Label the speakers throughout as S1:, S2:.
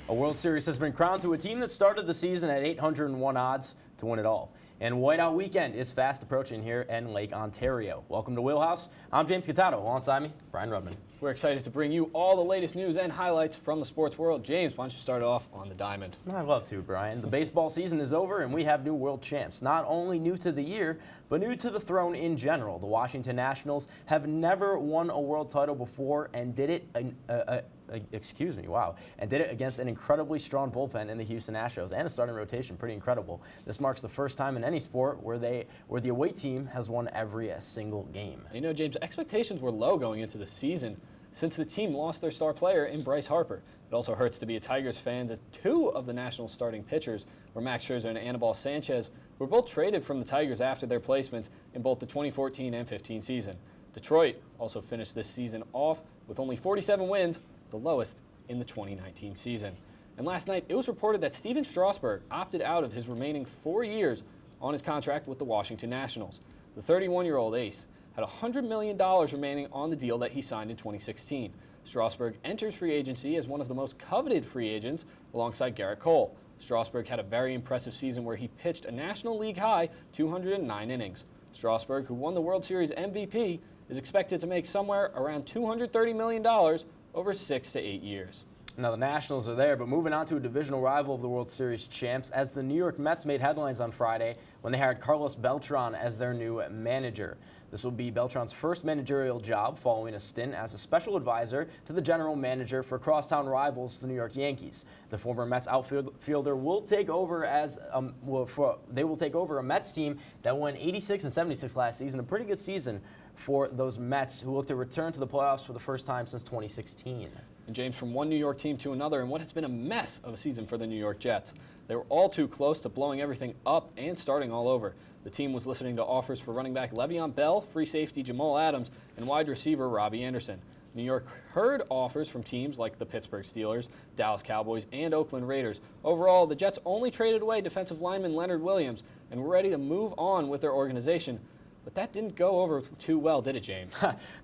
S1: A World Series has been crowned to a team that started the season at 801 odds to win it all. And Whiteout weekend is fast approaching here in Lake Ontario. Welcome to Wheelhaus. I'm James Cattato. Alongside me, Brian Rudman.
S2: We're excited to bring you all the latest news and highlights from the sports world. James, why don't you start off on the diamond?
S1: I'd love to, Brian. The baseball season is over and we have new world champs. Not only new to the year, but new to the throne in general. The Washington Nationals have never won a world title before and did it and did it against an incredibly strong bullpen in the Houston Astros and a starting rotation. Pretty incredible. This marks the first time in any sport where the away team has won every single game.
S2: You know, James, expectations were low going into the season since the team lost their star player in Bryce Harper. It also hurts to be a Tigers fan as two of the Nationals' starting pitchers were Max Scherzer and Anibal Sanchez, who were both traded from the Tigers after their placements in both the 2014 and 15 season. Detroit also finished this season off with only 47 wins, the lowest in the 2019 season. And last night, it was reported that Steven Strasburg opted out of his remaining 4 years on his contract with the Washington Nationals. The 31-year-old ace had $100 million remaining on the deal that he signed in 2016. Strasburg enters free agency as one of the most coveted free agents alongside Garrett Cole. Strasburg had a very impressive season where he pitched a National League high 209 innings. Strasburg, who won the World Series MVP, is expected to make somewhere around $230 million over 6 to 8 years.
S1: Now the Nationals are there, but moving on to a divisional rival of the World Series champs, as the New York Mets made headlines on Friday when they hired Carlos Beltran as their new manager. This will be Beltran's first managerial job following a stint as a special advisor to the general manager for crosstown rivals, the New York Yankees. The former Mets outfielder will take over they will take over a Mets team that won 86 and 76 last season, a pretty good season for those Mets, who look to return to the playoffs for the first time since 2016.
S2: And James, from one New York team to another, and what has been a mess of a season for the New York Jets. They were all too close to blowing everything up and starting all over. The team was listening to offers for running back Le'Veon Bell, free safety Jamal Adams, and wide receiver Robbie Anderson. New York heard offers from teams like the Pittsburgh Steelers, Dallas Cowboys, and Oakland Raiders. Overall, the Jets only traded away defensive lineman Leonard Williams and were ready to move on with their organization. But that didn't go over too well, did it, James?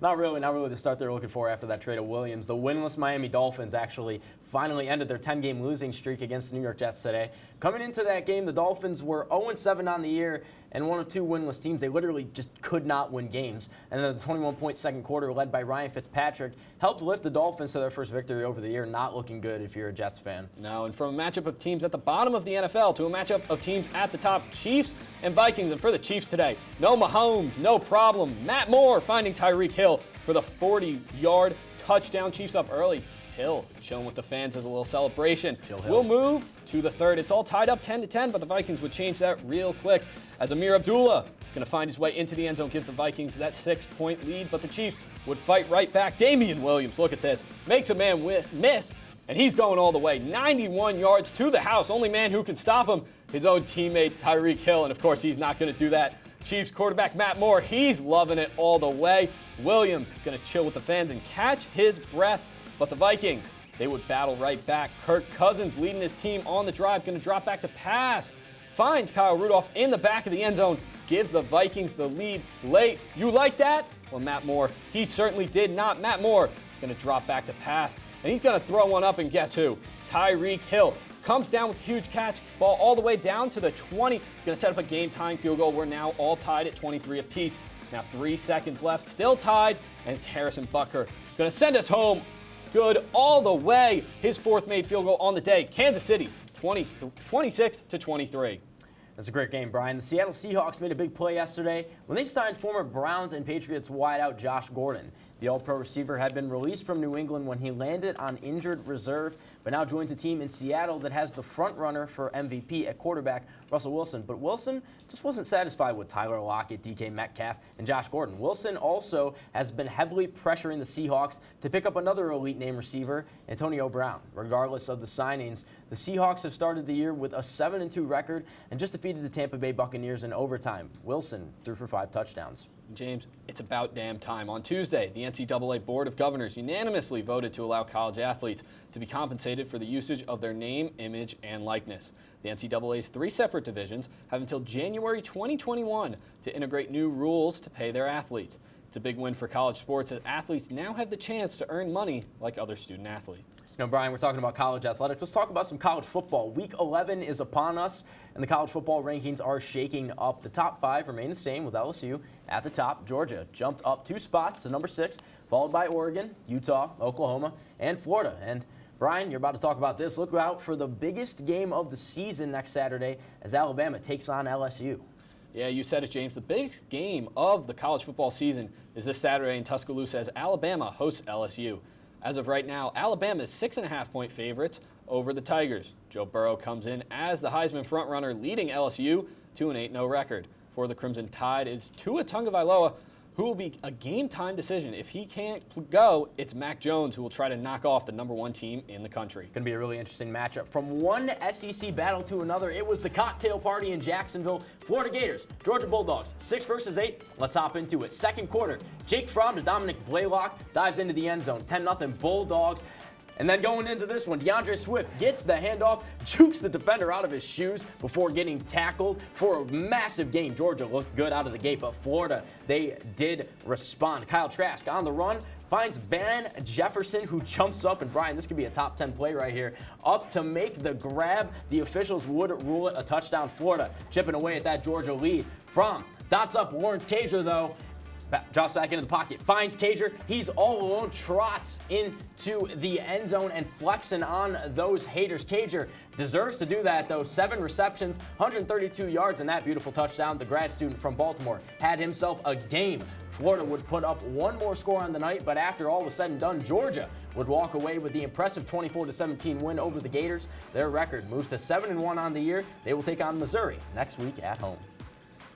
S1: Not really the start they were looking for after that trade of Williams. The winless Miami Dolphins actually finally ended their 10-game losing streak against the New York Jets today. Coming into that game, the Dolphins were 0-7 on the year and one of two winless teams. They literally just could not win games. And then the 21-point second quarter, led by Ryan Fitzpatrick, helped lift the Dolphins to their first victory over the year. Not looking good if you're a Jets fan.
S2: No, and from a matchup of teams at the bottom of the NFL to a matchup of teams at the top, Chiefs and Vikings. And for the Chiefs today, no Mahomes, no problem. Matt Moore finding Tyreek Hill for the 40-yard touchdown. Chiefs up early. Hill chilling with the fans as a little celebration. We'll move to the third. It's all tied up 10-10, but the Vikings would change that real quick as Amir Abdullah going to find his way into the end zone, give the Vikings that 6-point lead, but the Chiefs would fight right back. Damian Williams, look at this, makes a man miss, and he's going all the way. 91 yards to the house. Only man who can stop him, his own teammate Tyreek Hill, and of course he's not going to do that. Chiefs quarterback Matt Moore, he's loving it all the way. Williams going to chill with the fans and catch his breath. But the Vikings, they would battle right back. Kirk Cousins leading his team on the drive, going to drop back to pass. Finds Kyle Rudolph in the back of the end zone, gives the Vikings the lead late. You like that? Well, Matt Moore, he certainly did not. Matt Moore going to drop back to pass, and he's going to throw one up, and guess who? Tyreek Hill comes down with a huge catch, ball all the way down to the 20. Going to set up a game-tying field goal. We're now all tied at 23 apiece. Now 3 seconds left, still tied, and it's Harrison Butker going to send us home. Good all the way. His fourth made field goal on the day. Kansas City, 26-23.
S1: That's a great game, Brian. The Seattle Seahawks made a big play yesterday when they signed former Browns and Patriots wideout Josh Gordon. The All-Pro receiver had been released from New England when he landed on injured reserve, but now joins a team in Seattle that has the front-runner for MVP at quarterback, Russell Wilson. But Wilson just wasn't satisfied with Tyler Lockett, DK Metcalf, and Josh Gordon. Wilson also has been heavily pressuring the Seahawks to pick up another elite name receiver, Antonio Brown. Regardless of the signings, the Seahawks have started the year with a 7-2 record and just defeated the Tampa Bay Buccaneers in overtime. Wilson threw for 5 touchdowns.
S2: James, it's about damn time. On Tuesday, the NCAA Board of Governors unanimously voted to allow college athletes to be compensated for the usage of their name, image, and likeness. The NCAA's 3 separate divisions have until January 2021 to integrate new rules to pay their athletes. It's a big win for college sports as athletes now have the chance to earn money like other student athletes.
S1: Brian, we're talking about college athletics. Let's talk about some college football. Week 11 is upon us, and the college football rankings are shaking up. The top 5 remain the same, with LSU at the top. Georgia jumped up 2 spots to number 6, followed by Oregon, Utah, Oklahoma, and Florida. And Brian, you're about to talk about this. Look out for the biggest game of the season next Saturday as Alabama takes on LSU.
S2: Yeah, you said it, James. The biggest game of the college football season is this Saturday in Tuscaloosa as Alabama hosts LSU. As of right now, Alabama is 6.5-point favorites over the Tigers. Joe Burrow comes in as the Heisman frontrunner, leading LSU to an 8-0 record. For the Crimson Tide, it's Tua Tagovailoa, who will be a game-time decision. If he can't go, it's Mac Jones, who will try to knock off the number 1 team in the country.
S1: Going to be a really interesting matchup. From one SEC battle to another, it was the cocktail party in Jacksonville. Florida Gators, Georgia Bulldogs, 6 versus 8. Let's hop into it. Second quarter, Jake Fromm to Dominic Blaylock dives into the end zone. 10-0 Bulldogs. And then going into this one, DeAndre Swift gets the handoff, jukes the defender out of his shoes before getting tackled for a massive gain. Georgia looked good out of the gate, but Florida, they did respond. Kyle Trask on the run, finds Van Jefferson, who jumps up, and Brian, this could be a top 10 play right here, up to make the grab. The officials would rule it a touchdown. Florida chipping away at that Georgia lead. From dots up Lawrence Cager, though. Drops back into the pocket, finds Cager. He's all alone, trots into the end zone and flexing on those haters. Cager deserves to do that, though. 7 receptions, 132 yards, and that beautiful touchdown. The grad student from Baltimore had himself a game. Florida would put up one more score on the night, but after all was said and done, Georgia would walk away with the impressive 24-17 win over the Gators. Their record moves to 7-1 on the year. They will take on Missouri next week at home.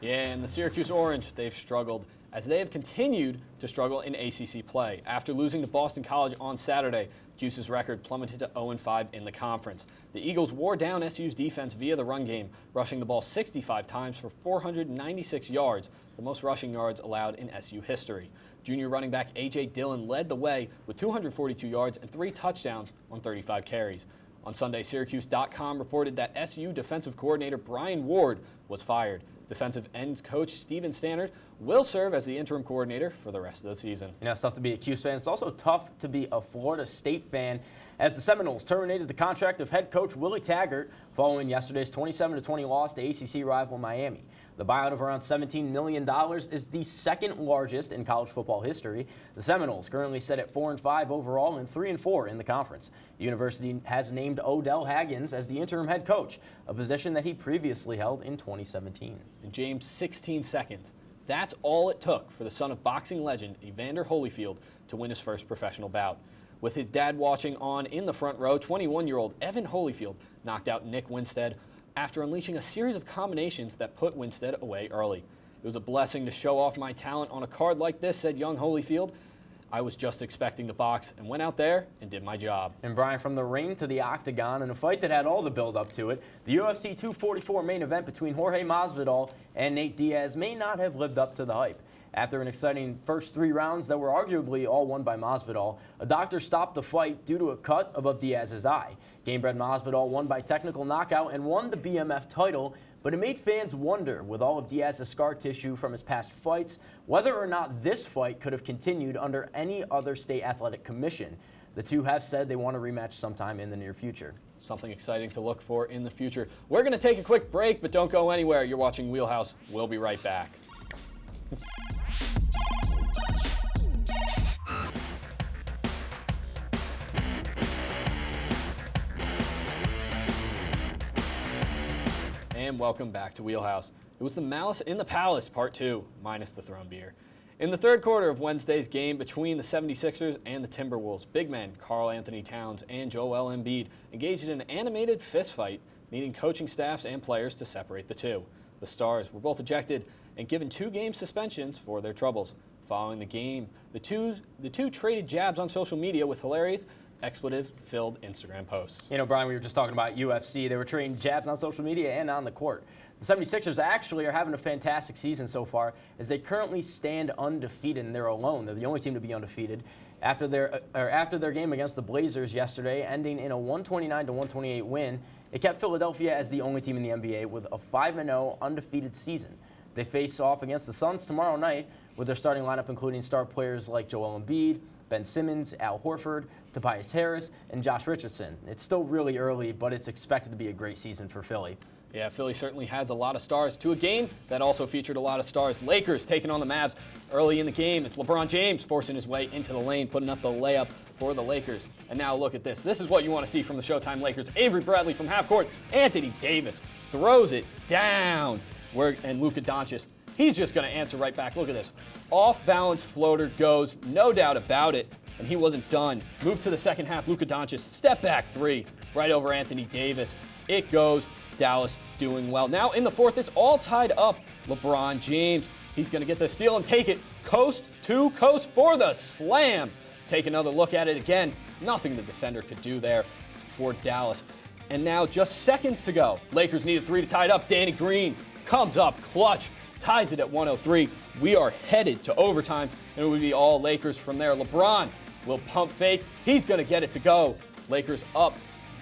S2: Yeah, and the Syracuse Orange, they've struggled as they have continued to struggle in ACC play. After losing to Boston College on Saturday, Cuse's record plummeted to 0-5 in the conference. The Eagles wore down SU's defense via the run game, rushing the ball 65 times for 496 yards, the most rushing yards allowed in SU history. Junior running back A.J. Dillon led the way with 242 yards and 3 touchdowns on 35 carries. On Sunday, Syracuse.com reported that SU defensive coordinator Brian Ward was fired. Defensive ends coach Steven Stannard will serve as the interim coordinator for the rest of the season.
S1: It's tough to be a Cuse fan. It's also tough to be a Florida State fan, as the Seminoles terminated the contract of head coach Willie Taggart following yesterday's 27-20 loss to ACC rival Miami. The buyout of around $17 million is the second largest in college football history. The Seminoles currently sit at 4-5 overall and 3-4 in the conference. The university has named Odell Haggins as the interim head coach, a position that he previously held in 2017.
S2: And James, 16 seconds. That's all it took for the son of boxing legend Evander Holyfield to win his first professional bout. With his dad watching on in the front row, 21-year-old Evan Holyfield knocked out Nick Winstead after unleashing a series of combinations that put Winstead away early. It was a blessing to show off my talent on a card like this, said young Holyfield. I was just expecting the box and went out there and did my job.
S1: And Brian, from the ring to the octagon, in a fight that had all the build-up to it, the UFC 244 main event between Jorge Masvidal and Nate Diaz may not have lived up to the hype. After an exciting first 3 rounds that were arguably all won by Masvidal, a doctor stopped the fight due to a cut above Diaz's eye. Gamebred Masvidal won by technical knockout and won the BMF title, but it made fans wonder, with all of Diaz's scar tissue from his past fights, whether or not this fight could have continued under any other state athletic commission. The two have said they want a rematch sometime in the near future.
S2: Something exciting to look for in the future. We're going to take a quick break, but don't go anywhere. You're watching Wheelhouse. We'll be right back. And welcome back to Wheelhouse. It was the Malice in the Palace, Part 2, minus the thrown beer. In the third quarter of Wednesday's game between the 76ers and the Timberwolves, big men Karl Anthony Towns and Joel Embiid engaged in an animated fistfight, needing coaching staffs and players to separate the two. The Stars were both ejected and given 2-game suspensions for their troubles. Following the game, the two traded jabs on social media with hilarious expletive-filled Instagram posts.
S1: Brian, we were just talking about UFC. They were trading jabs on social media and on the court. The 76ers actually are having a fantastic season so far, as they currently stand undefeated, and they're alone. They're the only team to be undefeated. After their game against the Blazers yesterday, ending in a 129-128 win, it kept Philadelphia as the only team in the NBA with a 5-0 undefeated season. They face off against the Suns tomorrow night, with their starting lineup including star players like Joel Embiid, Ben Simmons, Al Horford, Tobias Harris, and Josh Richardson. It's still really early, but it's expected to be a great season for Philly.
S2: Yeah, Philly certainly has a lot of stars. To a game that also featured a lot of stars. Lakers taking on the Mavs early in the game. It's LeBron James forcing his way into the lane, putting up the layup for the Lakers. And now look at this. This is what you want to see from the Showtime Lakers. Avery Bradley from half court. Anthony Davis throws it down. And Luka Doncic, he's just going to answer right back. Look at this. Off-balance floater goes, no doubt about it. And he wasn't done. Move to the second half. Luka Doncic, step back three, right over Anthony Davis. It goes. Dallas doing well. Now in the fourth, it's all tied up. LeBron James, he's going to get the steal and take it coast to coast for the slam. Take another look at it again. Nothing the defender could do there for Dallas. And now just seconds to go. Lakers need a three to tie it up. Danny Green comes up clutch, ties it at 103. We are headed to overtime, and it will be all Lakers from there. LeBron will pump fake. He's going to get it to go. Lakers up.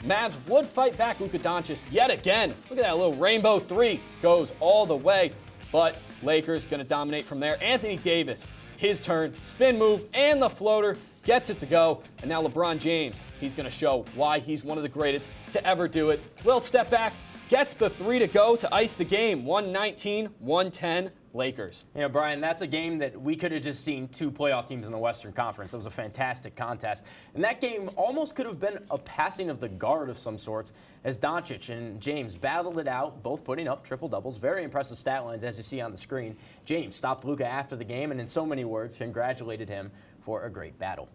S2: Mavs would fight back Luka Doncic yet again. Look at that little rainbow three. Goes all the way. But Lakers going to dominate from there. Anthony Davis, his turn. Spin move and the floater. Gets it to go. And now LeBron James, he's going to show why he's one of the greatest to ever do it. Will step back. Gets the three to go to ice the game. 119-110 Lakers.
S1: You know, Brian, that's a game that we could have just seen two playoff teams in the Western Conference. It was a fantastic contest. And that game almost could have been a passing of the guard of some sorts as Doncic and James battled it out, both putting up triple-doubles. Very impressive stat lines, as you see on the screen. James stopped Luka after the game and, in so many words, congratulated him for a great battle.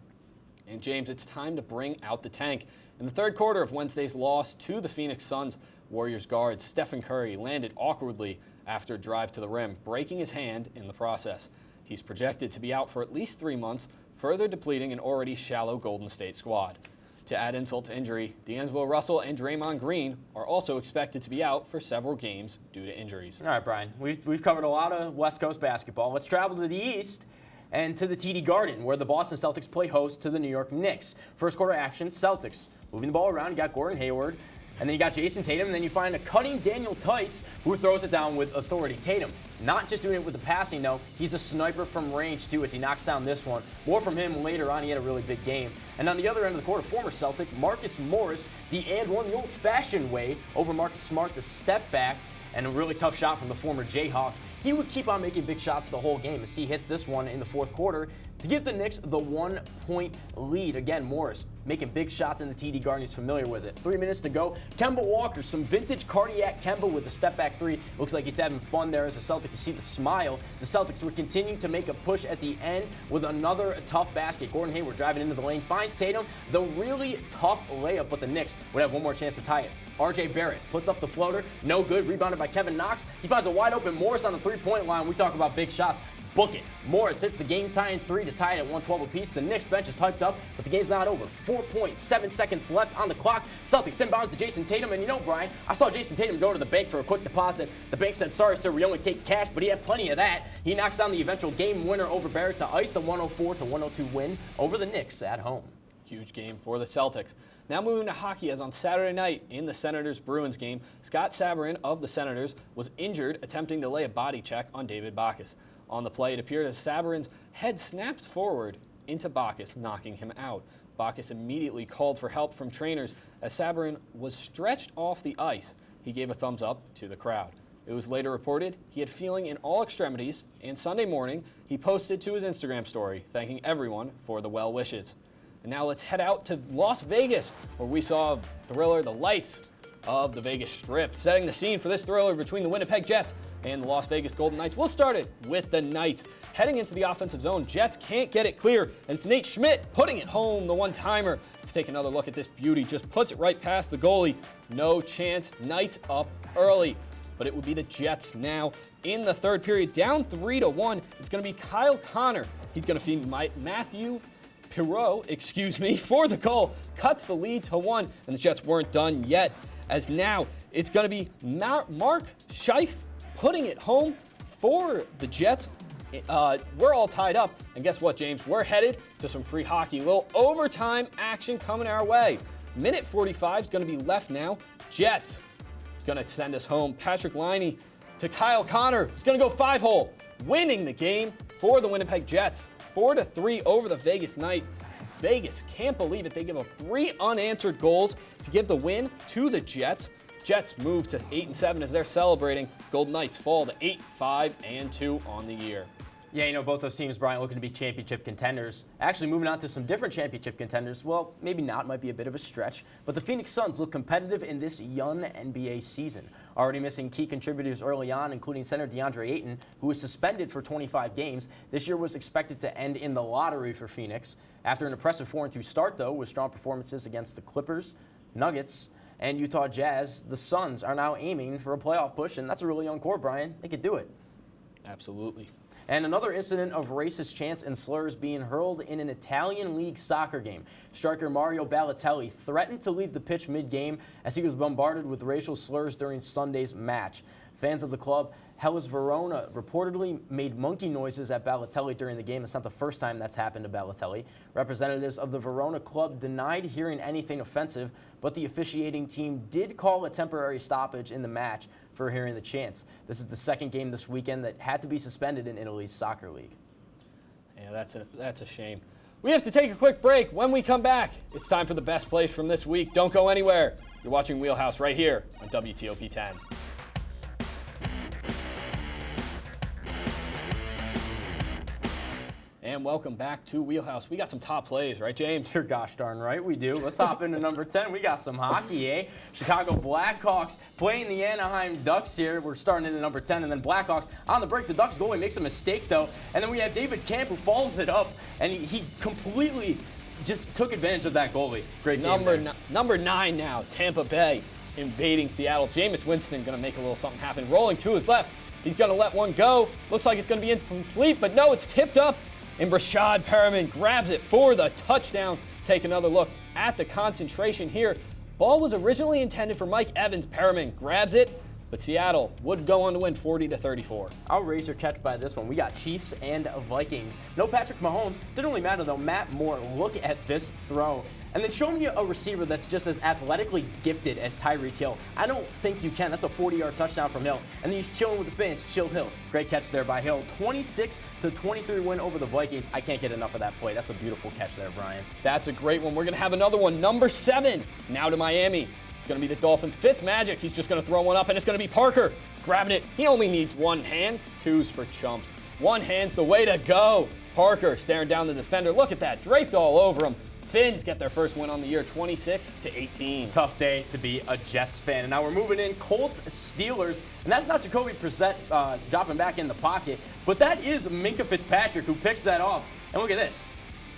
S2: And, James, it's time to bring out the tank. In the third quarter of Wednesday's loss to the Phoenix Suns, Warriors guard Stephen Curry landed awkwardly after a drive to the rim, breaking his hand in the process. He's projected to be out for at least 3 months, further depleting an already shallow Golden State squad. To add insult to injury, D'Angelo Russell and Draymond Green are also expected to be out for several games due to injuries.
S1: All right, Brian, we've covered a lot of West Coast basketball. Let's travel to the East and to the TD Garden, where the Boston Celtics play host to the New York Knicks. First quarter action, Celtics moving the ball around. You got Gordon Hayward. And then you got Jason Tatum, and then you find a cutting Daniel Tice who throws it down with authority. Tatum, not just doing it with the passing, though. He's a sniper from range, too, as he knocks down this one. More from him later on. He had a really big game. And on the other end of the court, a former Celtic, Marcus Morris, the old-fashioned way over Marcus Smart to step back, and a really tough shot from the former Jayhawk. He would keep on making big shots the whole game as he hits this one in the fourth quarter to give the Knicks the 1-point lead. Again, Morris making big shots in the TD Garden. He's familiar with it. 3 minutes to go. Kemba Walker, some vintage cardiac Kemba with a step-back three. Looks like he's having fun there as a Celtic. You see the smile. The Celtics would continue to make a push at the end with another tough basket. Gordon Hayward driving into the lane, finds Tatum. The really tough layup, but the Knicks would have one more chance to tie it. R.J. Barrett puts up the floater. No good. Rebounded by Kevin Knox. He finds a wide-open Morris on the three-point line. We talk about big shots. Book it. Morris hits the game-tying three to tie it at 112 apiece. The Knicks bench is hyped up, but the game's not over. 4.7 seconds left on the clock. Celtics inbound to Jason Tatum, and you know, Brian, I saw Jason Tatum go to the bank for a quick deposit. The bank said, sorry, sir, we only take cash, but he had plenty of that. He knocks down the eventual game winner over Barrett to ice the 104-102 win over the Knicks at home.
S2: Huge game for the Celtics. Now moving to hockey, as on Saturday night in the Senators-Bruins game, Scott Sabourin of the Senators was injured attempting to lay a body check on David Backes. On the play, it appeared as Sabourin's head snapped forward into Backes, knocking him out. Backes immediately called for help from trainers as Sabourin was stretched off the ice. He gave a thumbs up to the crowd. It was later reported he had feeling in all extremities, and Sunday morning he posted to his Instagram story thanking everyone for the well wishes. And now let's head out to Las Vegas, where we saw a thriller, the lights of the Vegas Strip. Setting the scene for this thriller between the Winnipeg Jets and the Las Vegas Golden Knights. We'll start it with the Knights. Heading into the offensive zone, Jets can't get it clear, and it's Nate Schmidt putting it home, the one-timer. Let's take another look at this beauty. Just puts it right past the goalie. No chance. Knights up early. But it would be the Jets now in the third period, down 3-1. It's going to be Kyle Connor. He's going to feed Matthew Perreault, for the goal. Cuts the lead to 1, and the Jets weren't done yet, as now it's going to be Mark Scheif putting it home for the Jets. We're all tied up, and guess what, James? We're headed to some free hockey. A little overtime action coming our way. Minute 45 is going to be left now. Jets going to send us home. Patrick Laine to Kyle Connor. He's going to go 5-hole, winning the game for the Winnipeg Jets. 4-3 over the Vegas Knights. Vegas can't believe it. They give up 3 unanswered goals to give the win to the Jets. Jets move to 8-7 as they're celebrating. Golden Knights fall to 8-5-2 on the year.
S1: Yeah, you know, both those teams, Brian, looking to be championship contenders. Actually, moving on to some different championship contenders. Well, maybe not, might be a bit of a stretch. But the Phoenix Suns look competitive in this young NBA season. Already missing key contributors early on, including center DeAndre Ayton, who was suspended for 25 games. This year was expected to end in the lottery for Phoenix. After an impressive 4-2 start, though, with strong performances against the Clippers, Nuggets, and Utah Jazz, the Suns are now aiming for a playoff push, and that's a really young core, Brian. They could do it.
S2: Absolutely.
S1: And another incident of racist chants and slurs being hurled in an Italian league soccer game. Striker Mario Balotelli threatened to leave the pitch mid-game as he was bombarded with racial slurs during Sunday's match. Fans of the club, Hellas Verona, reportedly made monkey noises at Balotelli during the game. It's not the first time that's happened to Balotelli. Representatives of the Verona club denied hearing anything offensive, but the officiating team did call a temporary stoppage in the match for hearing the chants. This is the second game this weekend that had to be suspended in Italy's soccer league.
S2: Yeah, that's a shame. We have to take a quick break. When we come back, it's time for the best plays from this week. Don't go anywhere. You're watching Wheelhaus right here on WTOP 10. And welcome back to Wheelhaus. We got some top plays, right, James?
S1: You're gosh darn right we do. Let's hop into number 10. We got some hockey, eh? Chicago Blackhawks playing the Anaheim Ducks here. We're starting into number 10, and then Blackhawks on the break. The Ducks goalie makes a mistake, though, and then we have David Camp who follows it up, and he completely just took advantage of that goalie. Great game.
S2: Number 9 now, Tampa Bay invading Seattle. Jameis Winston going to make a little something happen. Rolling to his left. He's going to let one go. Looks like it's going to be incomplete, but no, it's tipped up. And Rashad Perriman grabs it for the touchdown. Take another look at the concentration here. Ball was originally intended for Mike Evans. Perriman grabs it, but Seattle would go on to win 40-34.
S1: I'll raise your catch by this one. We got Chiefs and Vikings. No Patrick Mahomes. Didn't really matter, though. Matt Moore, look at this throw. And then show me a receiver that's just as athletically gifted as Tyreek Hill. I don't think you can. That's a 40-yard touchdown from Hill. And then he's chilling with the fans. Chill Hill. Great catch there by Hill. 26-23 win over the Vikings. I can't get enough of that play. That's a beautiful catch there, Brian.
S2: That's a great one. We're going to have another one. Number 7, now to Miami. It's going to be the Dolphins. Fitzmagic. He's just going to throw one up, and it's going to be Parker grabbing it. He only needs one hand. 2's for chumps. One hand's the way to go. Parker staring down the defender. Look at that. Draped all over him. Finns get their first win on the year, 26-18.
S1: It's a tough day to be a Jets fan. And now we're moving in Colts Steelers, and that's not Jacoby Brissett dropping back in the pocket, but that is Minkah Fitzpatrick who picks that off. And look at this.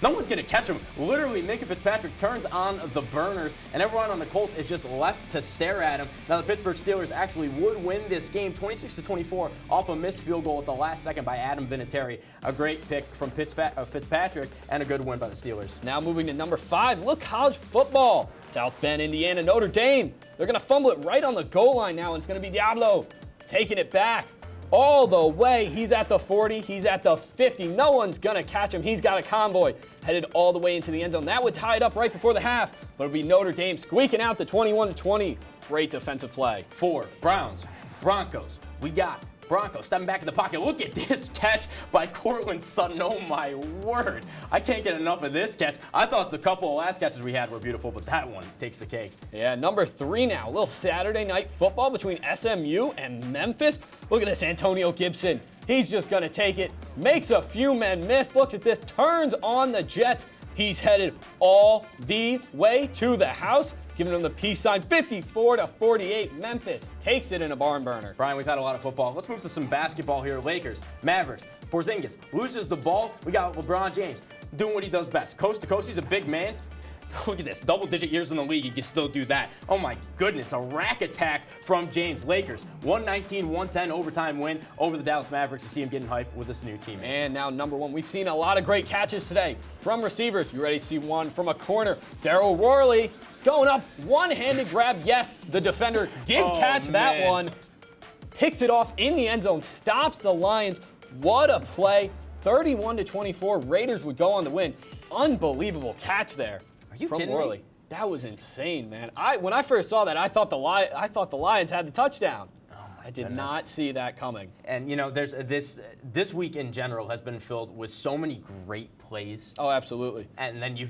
S1: No one's going to catch him. Literally, Minkah Fitzpatrick turns on the burners, and everyone on the Colts is just left to stare at him. Now, the Pittsburgh Steelers actually would win this game 26-24 off a missed field goal at the last second by Adam Vinatieri. A great pick from Fitzpatrick and a good win by the Steelers.
S2: Now moving to number 5, look, college football. South Bend, Indiana, Notre Dame. They're going to fumble it right on the goal line now, and it's going to be Diablo taking it back. All the way. He's at the 40. He's at the 50. No one's going to catch him. He's got a convoy headed all the way into the end zone. That would tie it up right before the half, but it'll be Notre Dame squeaking out the 21-20. Great defensive play.
S1: 4, Browns, Broncos. We got Broncos stepping back in the pocket. Look at this catch by Cortland Sutton. Oh, my word. I can't get enough of this catch. I thought the couple of last catches we had were beautiful, but that one takes the cake.
S2: Yeah, number 3 now. A little Saturday night football between SMU and Memphis. Look at this, Antonio Gibson. He's just going to take it, makes a few men miss. Looks at this, turns on the Jets. He's headed all the way to the house, giving them the peace sign. 54-48. Memphis takes it in a barn burner.
S1: Brian, we've had a lot of football. Let's move to some basketball here. Lakers, Mavericks, Porzingis loses the ball. We got LeBron James doing what he does best. Coast to coast, he's a big man. Look at this, double-digit years in the league, he can still do that. Oh my goodness, a rack attack from James. Lakers, 119-110 overtime win over the Dallas Mavericks. To see him getting hyped with this new team.
S2: And now number 1, we've seen a lot of great catches today from receivers. You ready to see one from a corner? Daryl Worley going up, one-handed grab. Yes, the defender did catch that one. Picks it off in the end zone, stops the Lions. What a play. 31-24, Raiders would go on to win. Unbelievable catch there.
S1: Are you
S2: from
S1: kidding
S2: Worley.
S1: me?
S2: That was insane, man. When I first saw that, I thought the Lions had the touchdown.
S1: Oh
S2: I did not see that coming.
S1: And there's this week in general has been filled with so many great plays.
S2: Oh, absolutely.
S1: And then you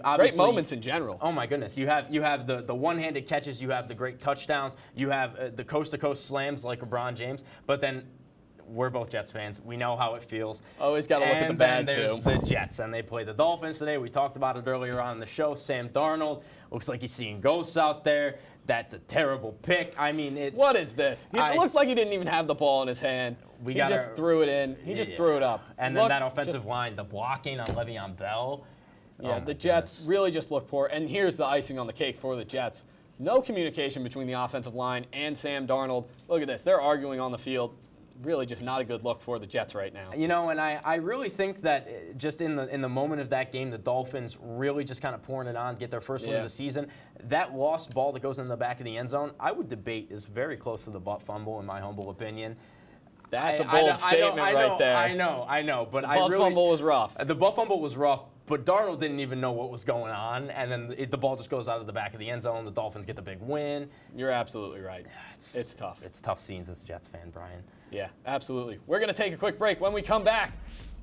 S1: obviously
S2: great moments in general.
S1: Oh my goodness, you have the one-handed catches, you have the great touchdowns, you have the coast-to-coast slams like LeBron James, but then we're both Jets fans. We know how it feels.
S2: Always got to look at the bad, too.
S1: And then there's the Jets, and they play the Dolphins today. We talked about it earlier on in the show. Sam Darnold looks like he's seeing ghosts out there. That's a terrible pick. I mean,
S2: what is this? It looks like he didn't even have the ball in his hand. He just threw it in. He just threw it up.
S1: And then that offensive line, the blocking on Le'Veon Bell.
S2: Yeah, the Jets really just look poor. And here's the icing on the cake for the Jets. No communication between the offensive line and Sam Darnold. Look at this. They're arguing on the field. Really just not a good look for the Jets right now.
S1: And I really think that just in the moment of that game, the Dolphins really just kind of pouring it on, get their first win of the season. That lost ball that goes in the back of the end zone, I would debate is very close to the butt fumble, in my humble opinion.
S2: That's a bold statement right there.
S1: I know. But
S2: the butt fumble was rough.
S1: The butt fumble was rough, but Darnold didn't even know what was going on, and then the ball just goes out of the back of the end zone. The Dolphins get the big win.
S2: You're absolutely right. It's tough.
S1: It's tough scenes as a Jets fan, Brian.
S2: Yeah, absolutely. We're going to take a quick break. When we come back,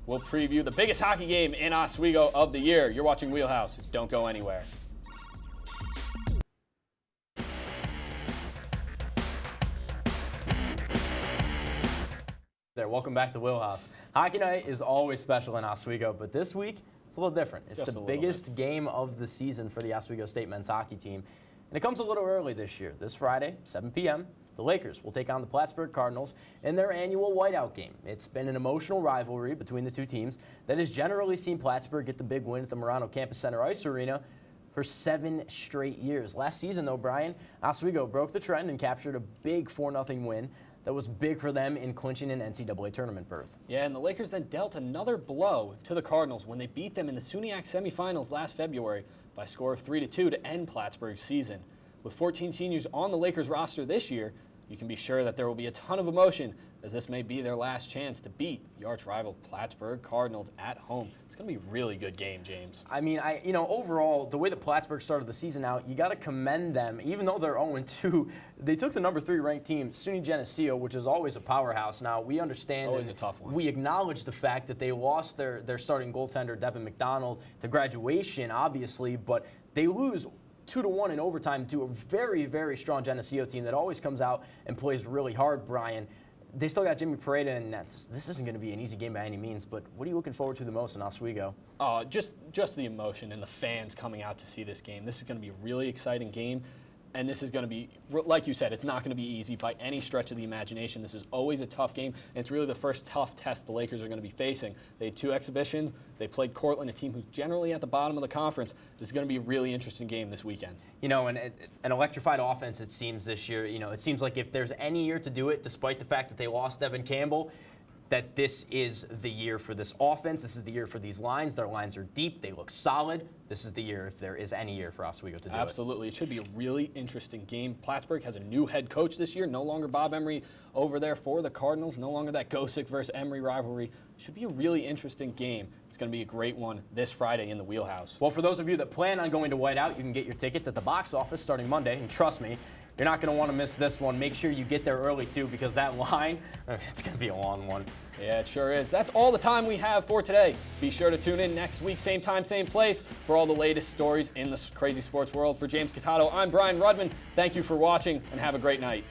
S2: we'll preview the biggest hockey game in Oswego of the year. You're watching Wheelhaus. Don't go anywhere.
S1: Welcome back to Wheelhaus. Hockey night is always special in Oswego, but this week it's a little different. It's the biggest game of the season for the Oswego State men's hockey team, and it comes a little early this year. This Friday, 7 p.m., the Lakers will take on the Plattsburgh Cardinals in their annual whiteout game. It's been an emotional rivalry between the two teams that has generally seen Plattsburgh get the big win at the Marano Campus Center Ice Arena for 7 straight years. Last season, though, Brian, Oswego broke the trend and captured a big 4-0 win that was big for them in clinching an NCAA tournament berth.
S2: Yeah, and the Lakers then dealt another blow to the Cardinals when they beat them in the SUNYAC semifinals last February by a score of 3-2 to end Plattsburgh's season. With 14 seniors on the Lakers roster this year, you can be sure that there will be a ton of emotion, as this may be their last chance to beat the arch-rival Plattsburgh Cardinals at home. It's going to be a really good game, James.
S1: I mean, overall, the way that Plattsburgh started the season out, you got to commend them. Even though they're 0-2, they took the number 3 ranked team, SUNY Geneseo, which is always a powerhouse. Now, we understand.
S2: Always a tough one.
S1: We acknowledge the fact that they lost their starting goaltender, Devin McDonald, to graduation, obviously, but they lose 2-1 in overtime to a very, very strong Geneseo team that always comes out and plays really hard, Brian. They still got Jimmy Pareda in nets. This isn't going to be an easy game by any means, but what are you looking forward to the most in Oswego?
S2: Just the emotion and the fans coming out to see this game. This is going to be a really exciting game. And this is going to be, like you said, it's not going to be easy by any stretch of the imagination. This is always a tough game, and it's really the first tough test the Lakers are going to be facing. They had 2 exhibitions. They played Cortland, a team who's generally at the bottom of the conference. This is going to be a really interesting game this weekend.
S1: And an electrified offense, it seems, this year. It seems like if there's any year to do it, despite the fact that they lost Devin Campbell, that this is the year for this offense. This is the year for these lines. Their lines are deep. They look solid. This is the year, if there is any year for Oswego to do it.
S2: Absolutely. It should be a really interesting game. Plattsburgh has a new head coach this year. No longer Bob Emery over there for the Cardinals. No longer that Gosick versus Emery rivalry. Should be a really interesting game. It's going to be a great one this Friday in the Wheelhaus.
S1: Well, for those of you that plan on going to Whiteout, you can get your tickets at the box office starting Monday. And trust me, you're not going to want to miss this one. Make sure you get there early, too, because that line, it's going to be a long one.
S2: Yeah, it sure is. That's all the time we have for today. Be sure to tune in next week, same time, same place, for all the latest stories in the crazy sports world. For James Catato, I'm Brian Rudman. Thank you for watching, and have a great night.